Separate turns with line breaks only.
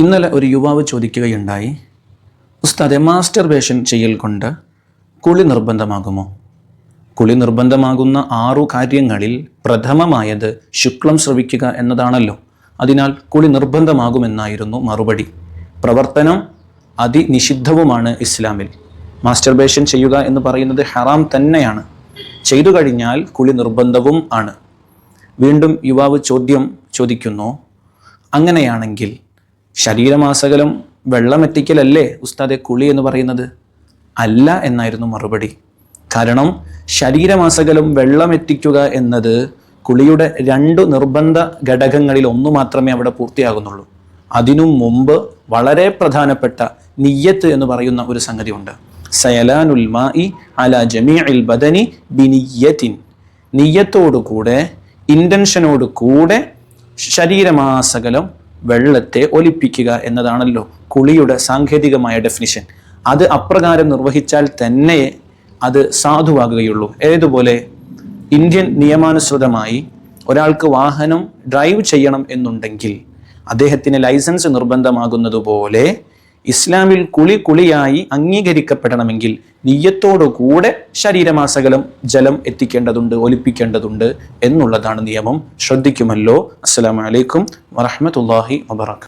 ഇന്നലെ ഒരു യുവാവ് ചോദിക്കുകയുണ്ടായി, ഉസ്താദെ, മാസ്റ്റർബേഷൻ ചെയ്യൽ കൊണ്ട് കുളി നിർബന്ധമാകുമോ? കുളി നിർബന്ധമാകുന്ന 6 കാര്യങ്ങളിൽ പ്രഥമമായത് ശുക്ലം സ്രവിക്കുക എന്നതാണല്ലോ. അതിനാൽ കുളി നിർബന്ധമാകുമെന്നായിരുന്നു മറുപടി. പ്രവർത്തനം അതിനിഷിദ്ധവുമാണ് ഇസ്ലാമിൽ. മാസ്റ്റർബേഷൻ ചെയ്യുക എന്ന് പറയുന്നത് ഹറാം തന്നെയാണ്. ചെയ്തു കഴിഞ്ഞാൽ കുളി നിർബന്ധവും ആണ്. വീണ്ടും യുവാവ് ചോദിക്കുന്നു, അങ്ങനെയാണെങ്കിൽ ശരീരമാസകലം വെള്ളമെത്തിക്കലല്ലേ ഉസ്താദെ കുളി എന്ന് പറയുന്നത്? അല്ല എന്നായിരുന്നു മറുപടി. കാരണം ശരീരമാസകലം വെള്ളമെത്തിക്കുക എന്നത് കുളിയുടെ 2 നിർബന്ധ ഘടകങ്ങളിൽ 1 മാത്രമേ അവിടെ പൂർത്തിയാകുന്നുള്ളൂ. അതിനു മുമ്പ് വളരെ പ്രധാനപ്പെട്ട നിയ്യത്ത് എന്ന് പറയുന്ന ഒരു സംഗതി ഉണ്ട്. സയലാനുൽ മാഇ അലാ ജമീഇൽ ബദനി ബിനിയ്യത്തിൻ. നിയ്യത്തോടുകൂടെ, ഇന്റൻഷനോട് കൂടെ ശരീരമാസകലം വെള്ളത്തെ ഒലിപ്പിക്കുക എന്നതാണല്ലോ കുളിയുടെ സാങ്കേതികമായ ഡെഫിനിഷൻ. അത് അപ്രകാരം നിർവഹിച്ചാൽ തന്നെ അത് സാധുവാകുകയുള്ളൂ. ഏതുപോലെ ഇന്ത്യൻ നിയമാനുസൃതമായി ഒരാൾക്ക് വാഹനം ഡ്രൈവ് ചെയ്യണം എന്നുണ്ടെങ്കിൽ അദ്ദേഹത്തിന് ലൈസൻസ് നിർബന്ധമാകുന്നതുപോലെ ഇസ്ലാമിൽ കുളിയായി അംഗീകരിക്കപ്പെടണമെങ്കിൽ നിയ്യത്തോടുകൂടെ ശരീരമാസകലം ജലം എത്തിക്കേണ്ടതുണ്ട്, ഒലിപ്പിക്കേണ്ടതുണ്ട് എന്നുള്ളതാണ് നിയമം. ശ്രദ്ധിക്കുമല്ലോ. അസ്സലാമു അലൈക്കും വറഹ്മത്തുള്ളാഹി വബറകാതുഹു.